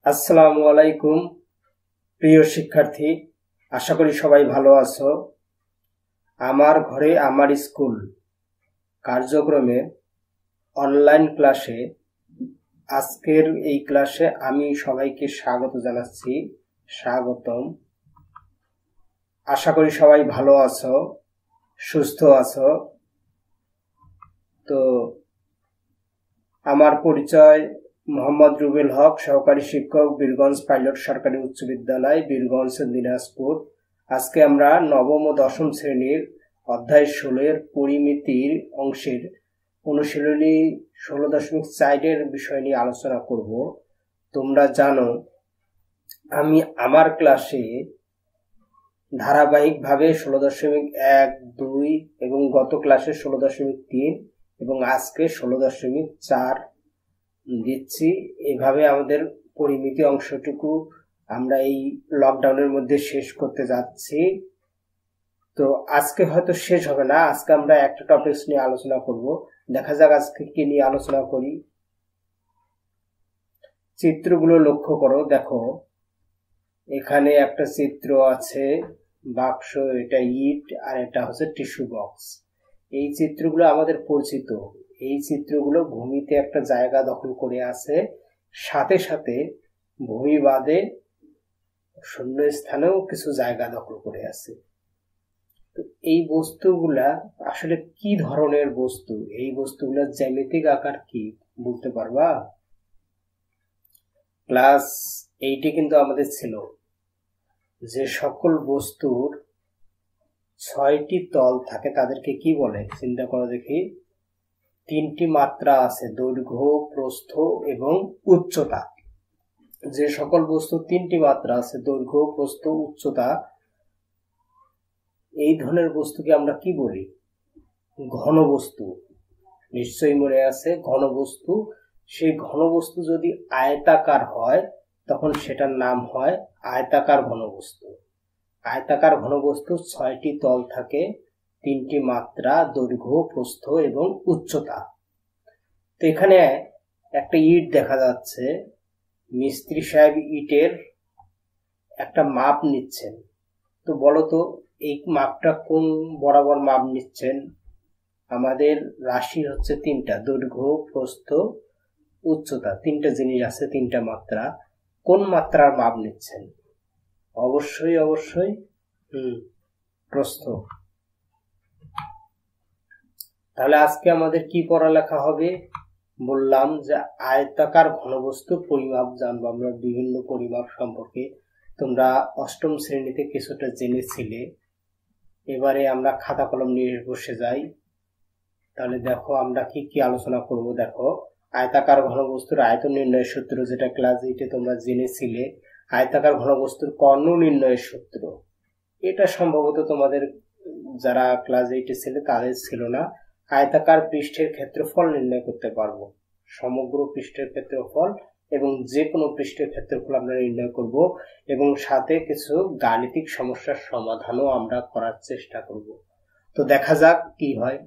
আসসালামু আলাইকুম প্রিয় শিক্ষার্থী, আশা করি সবাই ভালো আছো। আমার ঘরে আমার স্কুল কার্যক্রমে অনলাইন ক্লাসে আজকের এই ক্লাসে আমি সবাইকে স্বাগত জানাচ্ছি। স্বাগতম। আশা করি সবাই ভালো আছো, সুস্থ আছো। তো আমার পরিচয় মোহাম্মদ রুবেল হক, সহকারী শিক্ষক, বীরগঞ্জ পাইলট সরকারি উচ্চ বিদ্যালয়, বীরগঞ্জ, দিনাজপুর। আজকে আমরা নবম ও দশম শ্রেণীর অধ্যায় 16 পরিমিতির অংশের অনুশীলনী 16.4 বিষয় নিয়ে আলোচনা করব। তোমরা জানো আমি আমার ক্লাসে ধারাবাহিকভাবে 16.1, 2 এবং গত ক্লাসে 16.3 এবং আজকে 16.4 দিচ্ছি। এভাবে আমাদের পরিমিতি অংশটুকু আমরা এই লকডাউনের মধ্যে শেষ করতে যাচ্ছি। তো আজকে হয়তো শেষ হবে না, আজকে আমরা একটা টপিকস নিয়ে আলোচনা করব। দেখা যাক আজকে কি নিয়ে আলোচনা করি। চিত্রগুলো লক্ষ্য করো, দেখো এখানে একটা চিত্র আছে, বাক্স, এটা ইট আর এটা হচ্ছে টিস্যু বক্স। এই চিত্রগুলো আমাদের পরিচিত। এই চিত্রগুলো ভূমিতে একটা জায়গা দখল করে আছে, সাথে সাথে ভূমি বাদে শূন্য স্থানেও কিছু জায়গা দখল করে আছে। তো এই বস্তুগুলা আসলে কি ধরনের বস্তু? এই বস্তুগুলোর জ্যামিতিক আকার কি বলতে পারবা? ক্লাস 8 কিন্তু আমাদের ছিল যে সকল বস্তুর 6টি তল থাকে তাদেরকে কি বলে? চিন্তা করো দেখি। 3টি মাত্রা আছে, দৈর্ঘ্য, প্রস্থ এবং উচ্চতা। যে সকল বস্তু 3টি মাত্রা আছে, দৈর্ঘ্য, প্রস্থ, উচ্চতা, এই ধরনের বস্তুকে আমরা কি বলি? ঘনবস্তু। নিশ্চয়ই মনে আছে ঘনবস্তু। সেই ঘনবস্তু যদি আয়তাকার হয় তখন সেটার নাম হয় আয়তাকার ঘনবস্তু। আয়তাকার ঘনবস্তু 6টি তল থাকে, 3টি মাত্রা, দৈর্ঘ্য, প্রস্থ এবং উচ্চতা। তো এখানে একটা ইট দেখা যাচ্ছে। মিস্ত্রি সাহেব ইটের একটা মাপ নিচ্ছেন। তো বলো তো এই মাপটা কোন বরাবর মাপ নিচ্ছেন? আমাদের রাশি হচ্ছে 3টা, দৈর্ঘ্য, প্রস্থ, উচ্চতা। 3টা জিনিস আছে, 3টা মাত্রা। কোন মাত্রার মাপ নিচ্ছেন? অবশ্যই প্রস্থ। তাহলে আজকে আমাদের কি পড়ালেখা হবে? বললাম যে আয়তাকার ঘনবস্তু পরিমাপ জানবো আমরা, বিভিন্ন পরিমাপ সম্পর্কে। তোমরা 8ম শ্রেণীতে কিছুটা জেনেছিলে। এবারে আমরা খাতা কলম নিয়ে বসে যাই। তাহলে দেখো আমরা কি কি আলোচনা করব। দেখো, আয়তাকার ঘনবস্তুর আয়তন নির্ণয়ের সূত্র, যেটা ক্লাস 8-এ তোমরা জেনেছিলে। আয়তাকার ঘনবস্তুর কর্ণ নির্ণয়ের সূত্র, এটা সম্ভবত তোমাদের যারা ক্লাস 8-এ ছিল তাদের ছিল না। আয়তাকার পৃষ্ঠের ক্ষেত্রফল নির্ণয় করতে পারবো, সমগ্র পৃষ্ঠের ক্ষেত্রফল এবং যে কোনো পৃষ্ঠের ক্ষেত্রফল আমরা নির্ণয় করব, এবং সাথে কিছু গাণিতিক সমস্যার সমাধানও আমরা করার চেষ্টা করব। তো দেখা যাক কি হয়।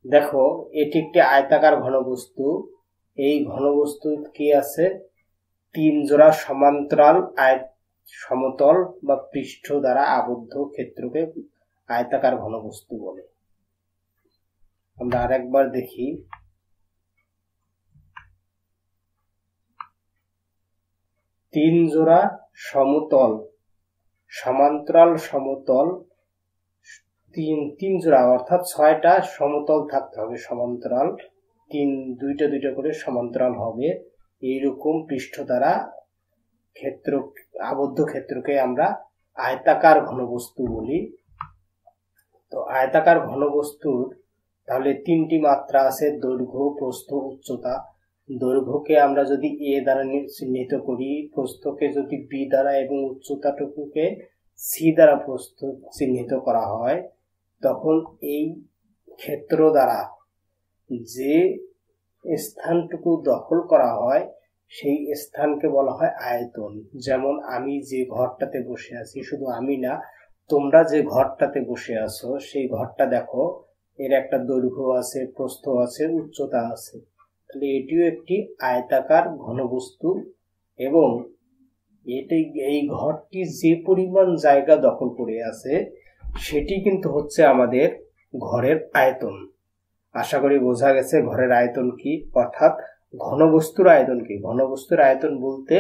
দেখো, এটি একটি আয়তাকার ঘনবস্তু। এই ঘনবস্তু কি আছে? 3 জোড়া সমান্তরাল সমতল বা পৃষ্ঠ দ্বারা আবদ্ধ ক্ষেত্রকে আয়তাকার ঘনবস্তু বলে। আমরা আরেকবার দেখি। 3 জোড়া সমতল, সমান্তরাল সমতল, 3 জোড়া অর্থাৎ 6টা সমতল থাকতে হবে, সমান্তরাল। 2টা করে সমান্তরাল হবে। এইরকম পৃষ্ঠ দ্বারা ক্ষেত্র আবদ্ধ ক্ষেত্রকে আমরা আয়তাকার ঘনবস্তু বলি। তো আয়তাকার ঘনবস্তুর তাহলে 3টি মাত্রা আছে, দৈর্ঘ্য, প্রস্থ, উচ্চতা। দৈর্ঘ্যকে আমরা যদি এ দ্বারা চিহ্নিত করি, প্রস্থকে যদি বি দ্বারা এবং উচ্চতাটুকুকে সি দ্বারা প্রস্থ চিহ্নিত করা হয়, তখন এই ক্ষেত্র দ্বারা যে স্থানটুকু দখল করা হয় সেই স্থানকে বলা হয় আয়তন। যেমন আমি যে ঘরটাতে বসে আছি, শুধু আমি না, তোমরা যে ঘরটাতে বসে আছো সেই ঘরটা দেখো, এর একটা দৈর্ঘ্য আছে, প্রস্থ আছে, উচ্চতা আছে। তাহলে এটিও একটি আয়তাকার ঘনবস্তু এবং এই ঘরটি যে পরিমাণ জায়গা দখল করে আছে সেটি কিন্তু হচ্ছে আমাদের ঘরের আয়তন। আশা করি বোঝা গেছে ঘরের আয়তন কি, অর্থাৎ ঘনবস্তুর আয়তন কি। ঘনবস্তুর আয়তন বলতে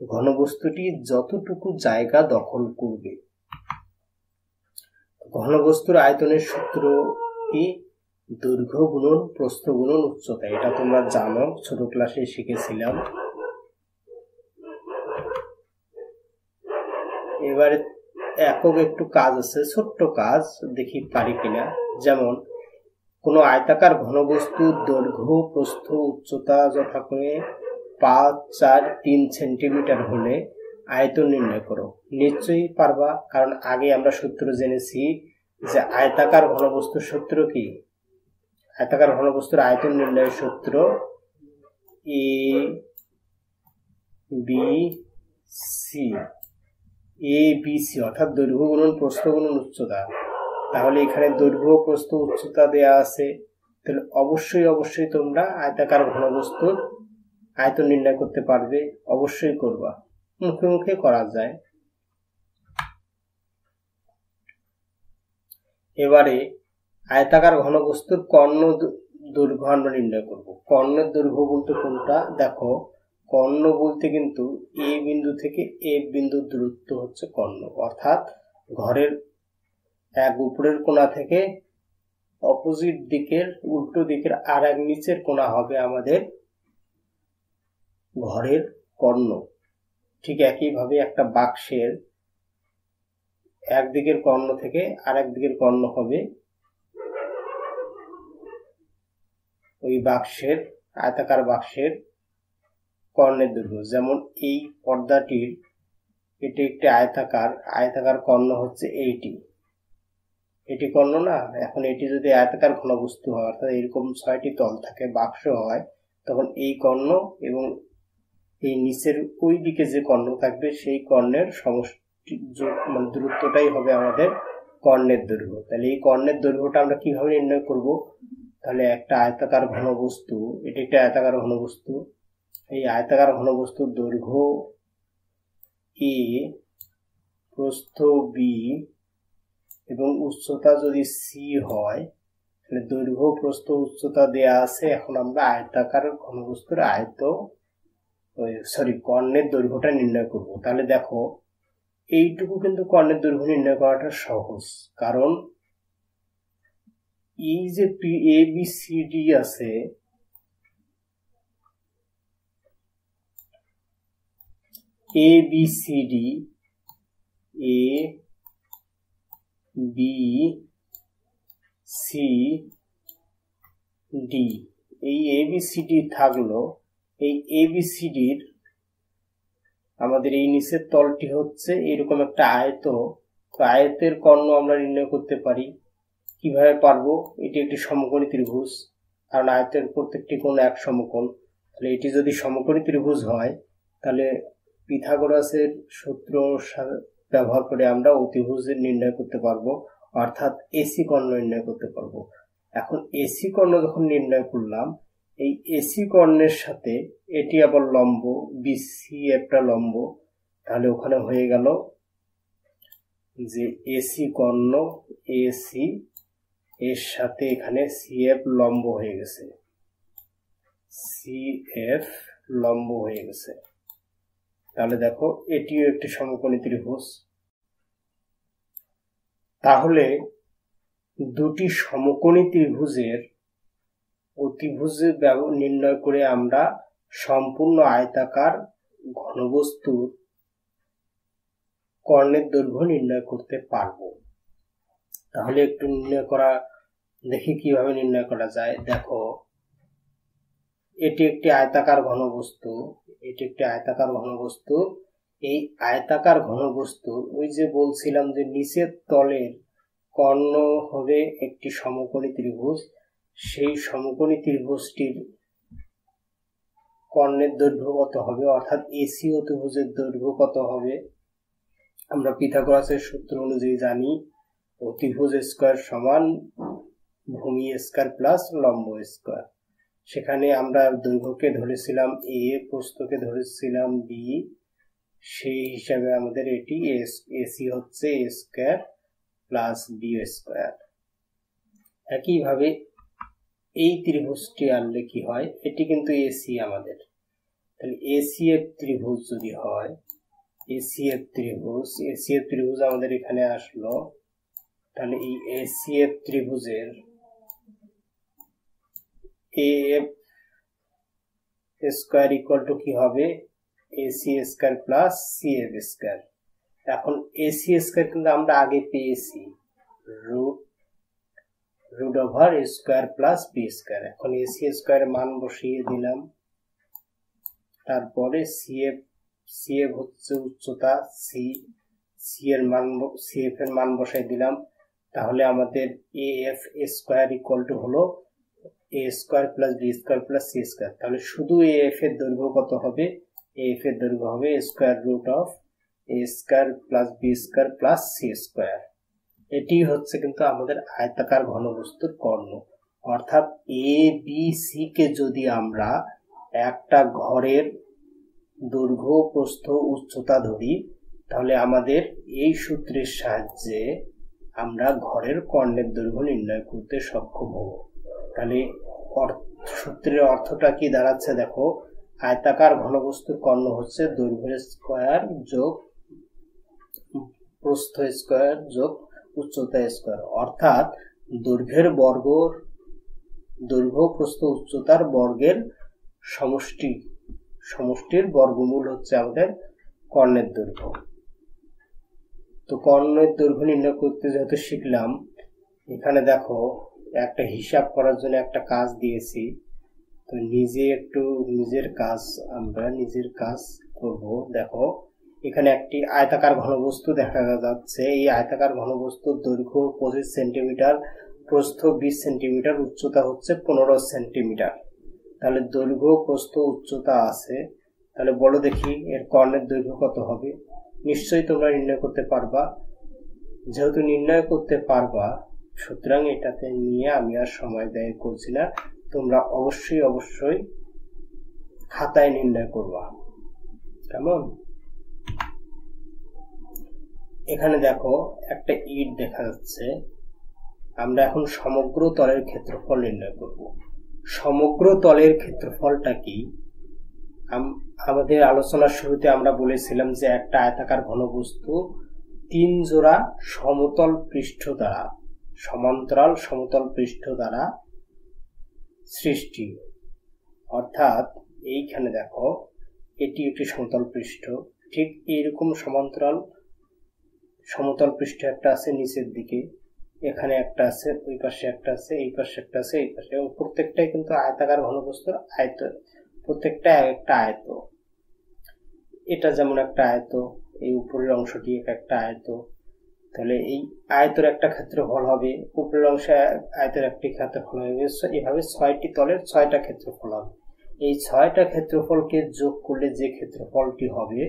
ঘনবস্তুটি যতটুকু জায়গা দখল করবে। ঘনবস্তুর আয়তনের সূত্র কি? দৈর্ঘ্য গুণন প্রস্থ গুণন উচ্চতা। এটা তোমরা জানো, ছোট ক্লাসে শিখেছিলাম। এবারে একক একটু কাজ আছে, ছোট্ট কাজ, দেখি পারি কিনা। যেমন কোনো আয়তাকার ঘনবস্তুর দৈর্ঘ্য প্রস্থ উচ্চতা যথাক্রমে 5, 4, 3 সেন্টিমিটার হলে আয়তন নির্ণয় করো। নিশ্চয়ই পারবা, কারণ আগে আমরা সূত্র জেনেছি যে আয়তাকার ঘনবস্তুর সূত্র কি? আয়তাকার ঘনবস্তুর আয়তন নির্ণয়ের সূত্র এ বি সি, অর্থাৎ দৈর্ঘ্য গুণন প্রস্থ গুণন উচ্চতা। তাহলে এখানে দৈর্ঘ্য প্রস্থ উচ্চতা দেয়া আছে, তাহলে অবশ্যই তোমরা আয়তাকার ঘনবস্তুর আয়তন নির্ণয় করতে পারবে। অবশ্যই করবা, মুখে মুখে করা যায়। এবারে আয়তাকার ঘনবস্তুর কর্ণ দৈর্ঘ্য আমরা নির্ণয় করব। কর্ণের দৈর্ঘ্য বলতে কোনটা? দেখো, কর্ণ বলতে কিন্তু এ বিন্দু থেকে এফ বিন্দুর দূরত্ব হচ্ছে কর্ণ, অর্থাৎ ঘরের এক উপরের কোণা থেকে অপোজিট দিকের উল্টো দিকের আর এক নিচের কোণা হবে আমাদের ঘরের কর্ণ। ঠিক একইভাবে একটা বাক্সের একদিকের কর্ণ থেকে আর এক দিকের কর্ণ হবে ওই বাক্সের, আয়তাকার বাক্সের কর্ণের দৈর্ঘ্য। যেমন এই পর্দাটির এটি একটি আয়তাকার কর্ণ হচ্ছে এটি কর্ণ না। এখন এটি যদি আয়তাকার ঘনবস্তু হয়, অর্থাৎ এরকম 6টি তল থাকে, বাক্স হয়, তখন এই কর্ণ এবং এই নিচের ওই দিকে যে কর্ণ থাকবে সেই কর্ণের সমষ্টি মানে দূরত্বটাই হবে আমাদের কর্ণের দৈর্ঘ্য। তাহলে এই কর্ণের দৈর্ঘ্যটা আমরা কিভাবে নির্ণয় করব? তাহলে একটা আয়তাকার ঘনবস্তু, এটি একটা আয়তাকার ঘনবস্তু, এই আয়তাকার ঘনবস্তুর দৈর্ঘ্য এ, প্রস্থ বি এবং উচ্চতা যদি সি হয়, তাহলে দৈর্ঘ্য প্রস্থ উচ্চতা দেয়া আছে। এখন আমরা আয়তাকার ঘনবস্তুর কর্ণের দৈর্ঘ্যটা নির্ণয় করব। তাহলে দেখো, এইটুকু কিন্তু কর্ণের দৈর্ঘ্য নির্ণয় করাটা সহজ, কারণ এই যে এ বি সি ডি আছে, A B C D, A B C D, এই এ বি সি ডি থাকলো। এই এ বি সি ডির আমাদের এই নিচের তলটি হচ্ছে এরকম একটা আয়ত। আয়তের কর্ণ আমরা নির্ণয় করতে পারি। কিভাবে পারবো? এটি একটি সমকোণী ত্রিভুজ, কারণ আয়তের প্রত্যেকটি কোণ এক সমকোণ। তাহলে এটি যদি সমকোণী ত্রিভুজ হয়, তাহলে পিথাগোরাসের সূত্র ব্যবহার করে আমরা অতিভুজ নির্ণয় করতে পারবো, অর্থাৎ এসি কর্ণ নির্ণয় করতে পারবো। এখন এসি কর্ণ যখন নির্ণয় করলাম, এই এসি কর্ণের সাথে এটি আবার লম্ব, বিসি একটা লম্ব, তাহলে ওখানে হয়ে গেল যে এসি কর্ণ এসি এর সাথে এখানে সিএফ লম্ব হয়ে গেছে, সিএফ লম্ব হয়ে গেছে। তাহলে দেখো, এটিও একটি সমকোণী ত্রিভুজ। তাহলে দুটি সমকোণী ত্রিভুজের অতিভুজ নির্ণয় করে আমরা সম্পূর্ণ আয়তাকার ঘনবস্তুর কর্ণের দৈর্ঘ্য নির্ণয় করতে পারবো। তাহলে একটু নির্ণয় করা দেখি কিভাবে নির্ণয় করা যায়। দেখো, এটি একটি আয়তাকার ঘনবস্তু, এটি একটি আয়তাকার ঘনবস্তু। এই আয়তাকার ঘনবস্তুর ওই যে বলছিলাম যে নিচের তলের কর্ণ হবে একটি সমকোণী ত্রিভুজ, সেই সমকোণী ত্রিভুজটির কর্ণের দৈর্ঘ্য কত হবে, অর্থাৎ এসি অতিভুজের দৈর্ঘ্য কত হবে? আমরা পিথাগোরাসের সূত্র অনুযায়ী জানি, অতিভুজ স্কয়ার সমান ভূমি স্কয়ার প্লাস লম্ব স্কয়ার। সেখানে আমরা দৈর্ঘ্যকে ধরেছিলাম a, প্রস্থকে ধরেছিলাম b, সেই হিসাবে আমাদের এটি AC হচ্ছে a square plus b square. একইভাবে এই ত্রিভুজটি আনলে কি হয়, এটি কিন্তু AC আমাদের, তাহলে ACF ত্রিভুজ যদি হয়, ACF ত্রিভুজ আমাদের এখানে আসলো, তাহলে এই ACF ত্রিভুজের AF স্কয়ার ইকুয়াল টু কি হবে, AC square plus CF square. এখন AC স্কয়ার কিন্তু আমরা আগে পেয়েছি root over a square plus b square. এখন AC স্কয়ারের মান বসিয়ে দিলাম, তারপরে CF হচ্ছে উচ্চতা CF এর মান বসাই দিলাম, তাহলে আমাদের AF স্কয়ার ইকুয়াল টু হলো a square plus b square plus c square. তাহলে শুধু AF এর দৈর্ঘ্য কত হবে, AF এর দৈর্ঘ্য হবে square root of a square plus b square plus c square. এটি হচ্ছে কিন্তু আমাদের আয়তাকার ঘনবস্তুর কর্ণ। অর্থাৎ ABC কে যদি আমরা একটা ঘরের দৈর্ঘ্য, প্রস্থ, উচ্চতা ধরি, তাহলে আমাদের এই সূত্রের সাহায্যে আমরা ঘরের কর্ণের দৈর্ঘ্য নির্ণয় করতে সক্ষম হব। তাহলে সূত্রের অর্থটা কি দাঁড়াচ্ছে দেখো, আয়তাকার ঘনবস্তুর কর্ণ হচ্ছে দৈর্ঘ্য স্কয়ার যোগ প্রস্থ স্কয়ার যোগ উচ্চতা স্কয়ার। অর্থাৎ দৈর্ঘ্য, প্রস্থ, উচ্চতার বর্গের সমষ্টির বর্গমূল হচ্ছে আমাদের কর্ণের দৈর্ঘ্য। তো কর্ণের দৈর্ঘ্য নির্ণয় করতে যেহেতু শিখলাম, এখানে দেখো একটা হিসাব করার জন্য একটা কাজ দিয়েছি, তো নিজের কাজ করব। দেখো এখানে একটি আয়তাকার ঘনবস্তু দেখা যাচ্ছে, এই আয়তাকার ঘনবস্তুর দৈর্ঘ্য 25 সেন্টিমিটার, প্রস্থ 20 সেন্টিমিটার, উচ্চতা হচ্ছে 15 সেন্টিমিটার। তাহলে দৈর্ঘ্য, প্রস্থ, উচ্চতা আছে, তাহলে বলো দেখি এর কর্ণের দৈর্ঘ্য কত হবে। নিশ্চয়ই তোমরা নির্ণয় করতে পারবা। যেহেতু নির্ণয় করতে পারবা, সুতরাং এটাতে নিয়ে আমি আর সময় ব্যয় করছি না, তোমরা অবশ্যই খাতায় নির্ণয় করবা, কেমন। এখানে দেখো একটা ইট দেখা যাচ্ছে, আমরা এখন সমগ্র তলের ক্ষেত্রফল নির্ণয় করব। সমগ্র তলের ক্ষেত্রফলটা কি, আমাদের আলোচনার শুরুতে আমরা বলেছিলাম যে একটা আয়তাকার ঘনবস্তু 3 জোড়া সমতল পৃষ্ঠ দ্বারা, সমান্তরাল সমতল পৃষ্ঠ দ্বারা সৃষ্টি। অর্থাৎ এইখানে দেখো এটি একটি সমতল পৃষ্ঠ, ঠিক এইরকম সমতল পৃষ্ঠ একটা আছে নিচের দিকে, এখানে একটা আছে, ওই পাশে একটা আছে, এই পাশে একটা আছে, এই পাশে, এবং প্রত্যেকটাই কিন্তু আয়তাকার ঘনবস্তুর আয়ত, প্রত্যেকটা একটা আয়ত। এটা যেমন একটা আয়ত, এই উপরের অংশটি একটা আয়ত, তাহলে এই আয়তের একটা ক্ষেত্রফল হবে, উপরের অংশে আয়তের একটি ক্ষেত্রফল হবে, এভাবে 6টি তলের 6টা ক্ষেত্রফল হবে। এই 6টা ক্ষেত্রফলকে যোগ করলে যে ক্ষেত্রফলটি হবে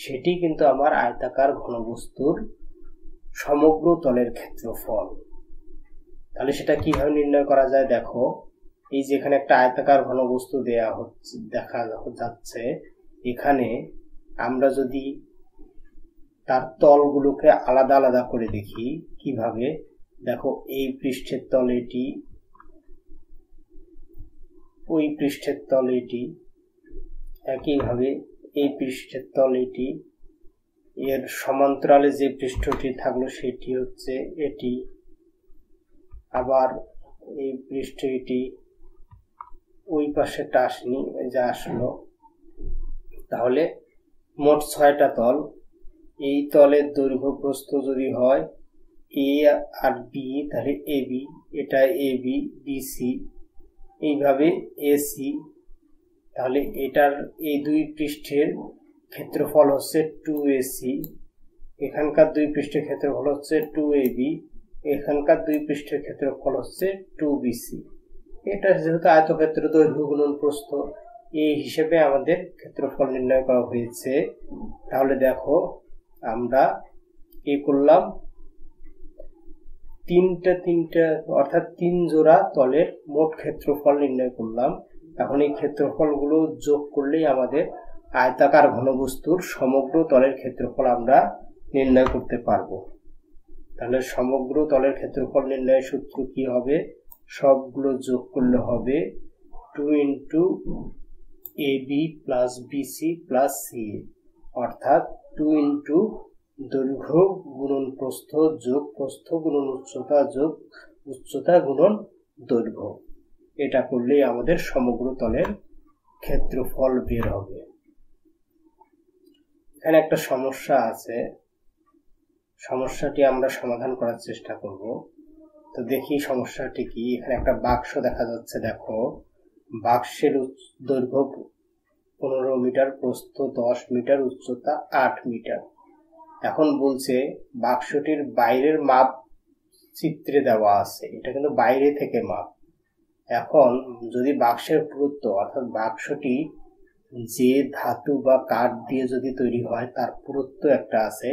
সেটি কিন্তু আমার আয়তাকার ঘনবস্তুর সমগ্র তলের ক্ষেত্রফল। তাহলে সেটা কিভাবে নির্ণয় করা যায়, দেখো এই যে এখানে একটা আয়তাকার ঘনবস্তু দেখা যাচ্ছে, এখানে আমরা যদি তার তলগুলোকে আলাদা আলাদা করে দেখি, কিভাবে দেখো এই পৃষ্ঠের তল এটি, ওই পৃষ্ঠের তল এটি, একইভাবে এই পৃষ্ঠের তল এটি, এর সমান্তরালে যে পৃষ্ঠটি থাকলো সেটি হচ্ছে এটি, আবার এই পৃষ্ঠ এটি, ওই পাশেটা আসেনি, যা আসলো। তাহলে মোট 6টা তল। এই তলের দৈর্ঘ্য প্রস্থ যদি হয় এ আর বি, তাহলে এবি, এটা এবি, বিসি, এইভাবে এসি, তাহলে এটার এই দুই পৃষ্ঠের ক্ষেত্রফল হচ্ছে 2AC, এখানকার দুই পৃষ্ঠের ক্ষেত্রফল হচ্ছে 2AB, এখানকার দুই পৃষ্ঠের ক্ষেত্রফল হচ্ছে 2BC। এটা যেহেতু আয়তক্ষেত্র দৈর্ঘ্য গুণন প্রস্থ, এই হিসেবে আমাদের ক্ষেত্রফল নির্ণয় করা হয়েছে। তাহলে দেখো আমরা কি করলাম, তিনটা অর্থাৎ 3 জোড়া তলের মোট ক্ষেত্রফল নির্ণয় করলাম। এখন এই ক্ষেত্রফলগুলো যোগ করলেই আমাদের আয়তাকার ঘনবস্তুর সমগ্র তলের ক্ষেত্রফল আমরা নির্ণয় করতে পারবো। তাহলে সমগ্র তলের ক্ষেত্রফল নির্ণয়ের সূত্র কি হবে? সবগুলো যোগ করলে হবে 2 into AB plus BC plus CA, অর্থাৎ 2 ইন্টু দৈর্ঘ্য গুণন প্রস্থ যোগ প্রস্থ গুণন উচ্চতা যোগ উচ্চতা গুণন দৈর্ঘ্য। এটা করলেই আমাদের সমগ্র তলের ক্ষেত্রফল বের হবে। এখানে একটা সমস্যা আছে, সমস্যাটি আমরা সমাধান করার চেষ্টা করব। তো দেখি সমস্যাটি কি। এখানে একটা বাক্স দেখা যাচ্ছে, দেখো বাক্সের দৈর্ঘ্য 15 মিটার, প্রস্থ 10 মিটার, উচ্চতা 8 মিটার। এখন বলছে বাক্সটির বাইরের মাপ চিত্রে দেওয়া আছে, এটা কিন্তু বাইরে থেকে মাপ। এখন যদি বাক্সের পুরুত্ব, অর্থাৎ বাক্সটি যে ধাতু বা কাঠ দিয়ে যদি তৈরি হয় তার পুরুত্ব একটা আছে,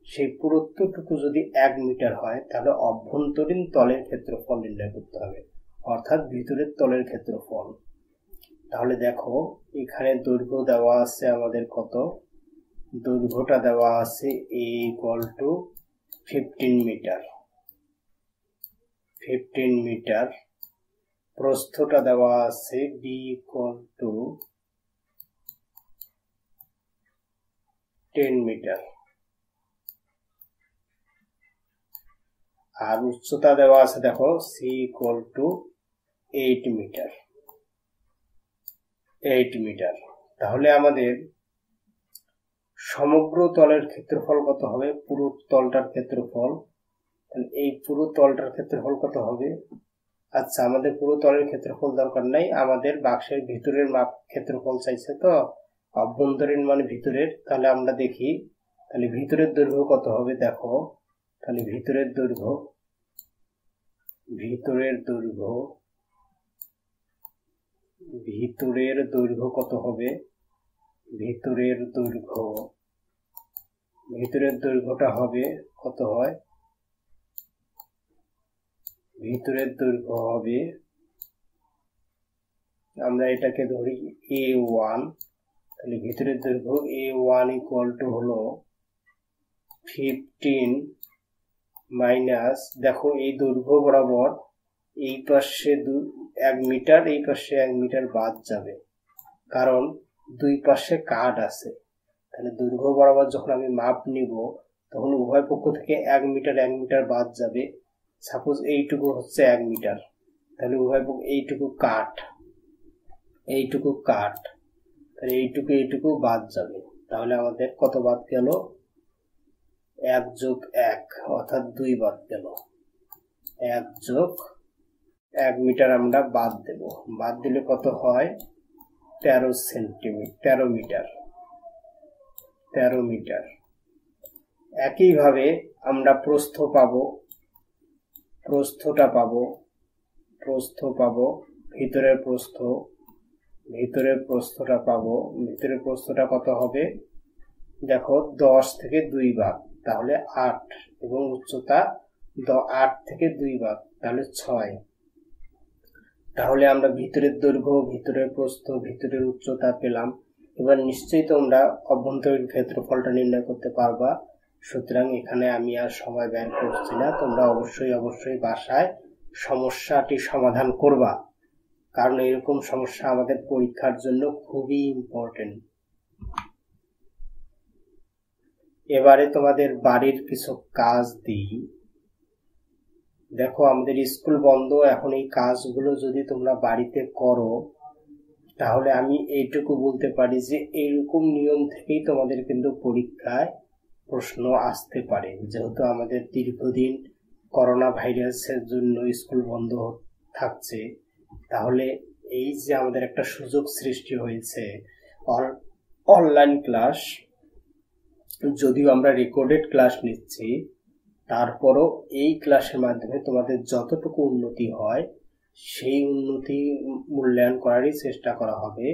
সেই পুরুত্বটুকু যদি 1 মিটার হয় তাহলে অভ্যন্তরীণ তলের ক্ষেত্রফল নির্ণয় করতে হবে, অর্থাৎ ভিতরের তলের ক্ষেত্রফল। তাহলে দেখো এখানে দৈর্ঘ্য দেওয়া আছে আমাদের কত, দৈর্ঘ্যটা দেওয়া আছে a = 15 মিটার, 15 মিটার। প্রস্থটা দেওয়া আছে b = 10 মিটার, আর উচ্চতা দেওয়া আছে দেখো c = 8 মিটার, 8 মিটার। তাহলে আমাদের সমগ্র তলের ক্ষেত্রফল কত হবে? পুরো তলটার ক্ষেত্রফল, এই পুরো তলটার ক্ষেত্রফল কত হবে? আচ্ছা, আমাদের পুরো তলের ক্ষেত্রফল দরকার নাই, আমাদের বাক্সের ভিতরের মাপ ক্ষেত্রফল চাইছে, তো অভ্যন্তরীণ মানে ভিতরের। তাহলে আমরা দেখি, তাহলে ভিতরের দৈর্ঘ্য কত হবে দেখো। তাহলে ভিতরের দৈর্ঘ্য কত হবে? ভিতরের দৈর্ঘ্যটা হবে কত হয়? ভিতরের দৈর্ঘ্য হবে, আমরা এটাকে ধরি A1। তাহলে ভিতরের দৈর্ঘ্য A1 = হলো 15 মাইনাস, দেখো এই দৈর্ঘ্য বরাবর এই পাশে 1 মিটার, এই পাশে 1 মিটার বাদ যাবে, কারণ দুই পাশে কাট আছে। তাহলে দৈর্ঘ্য বরাবর যখন আমি মাপ নিব তখন উভয় পক্ষ থেকে 1 মিটার 1 মিটার বাদ যাবে। সাপোজ এইটুকু হচ্ছে 1 মিটার, তাহলে উভয় পক্ষ এইটুকু কাট, তাহলে এইটুকু বাদ যাবে। তাহলে আমাদের কত বাদ গেল? 1 + 1 অর্থাৎ 2 বাদ গেল। 1 + 1 মিটার আমরা বাদ দেব, বাদ দিলে কত হয়? 13 মিটার। একইভাবে আমরা প্রস্থ পাবো, ভিতরের প্রস্থটা পাবো। ভিতরের প্রস্থটা কত হবে? দেখো 10 থেকে 2 ভাগ, তাহলে 8, এবং উচ্চতা 8 থেকে 2 ভাগ, তাহলে 6। তাহলে আমরা ভিতরের দৈর্ঘ্য, ভিতরের প্রস্থ, ভিতরের উচ্চতা পেলাম। এবার নিশ্চয়ই তোমরা অভ্যন্তরীণ ক্ষেত্রফলটা নির্ণয় করতে পারবা। সুতরাং এখানে আমি আর সময় ব্যয় করছি না, তোমরা অবশ্যই বাসায় সমস্যাটি সমাধান করবা, কারণ এরকম সমস্যা আমাদের পরীক্ষার জন্য খুবই ইম্পর্টেন্ট। এবারে তোমাদের বাড়ির কিছু কাজ দিই। দেখো আমাদের স্কুল বন্ধ, এখন এই কাজগুলো যদি তোমরা বাড়িতে করো তাহলে আমি এইটুকু বলতে পারি যে এইরকম নিয়ম থেকেই তোমাদের কিন্তু পরীক্ষায় প্রশ্ন আসতে পারে। যেহেতু আমাদের দীর্ঘদিন করোনা ভাইরাসের জন্য স্কুল বন্ধ থাকছে, তাহলে এই যে আমাদের একটা সুযোগ সৃষ্টি হয়েছে অনলাইন ক্লাস, যদিও আমরা রেকর্ডেড ক্লাস নিচ্ছি, তারপরও এই ক্লাসের মাধ্যমে তোমাদের যতটুকু উন্নতি হয় সেই উন্নতি মূল্যায়ন করারই চেষ্টা করা হবে,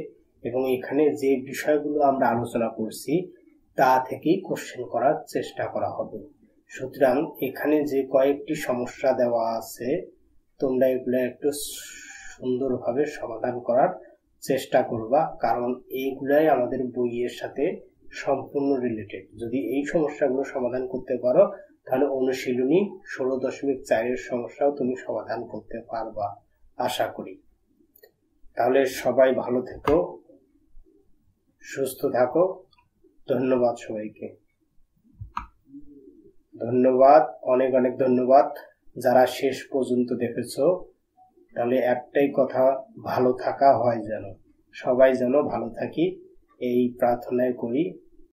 এবং এখানে যে বিষয়গুলো আমরা আলোচনা করছি তা থেকেই কোশ্চেন করার চেষ্টা করা হবে। সুতরাং এখানে যে কয়েকটি সমস্যা দেওয়া আছে তোমরা এগুলো একটু সুন্দরভাবে সমাধান করার চেষ্টা করবা, কারণ এইগুলাই আমাদের বইয়ের সাথে সম্পূর্ণ রিলেটেড। যদি এই সমস্যাগুলো সমাধান করতে পারো তাহলে অনুশীলনী 16.4 সমস্যাও তুমি সমাধান করতে পারবা আশা করি। তাহলে সবাই ভালো থেকো, সুস্থ থাকো। ধন্যবাদ সবাইকে, ধন্যবাদ, অনেক অনেক ধন্যবাদ যারা শেষ পর্যন্ত দেখেছো। তাহলে একটাই কথা, ভালো থাকা হয় যেন, সবাই যেন ভালো থাকি এই প্রার্থনাই করি।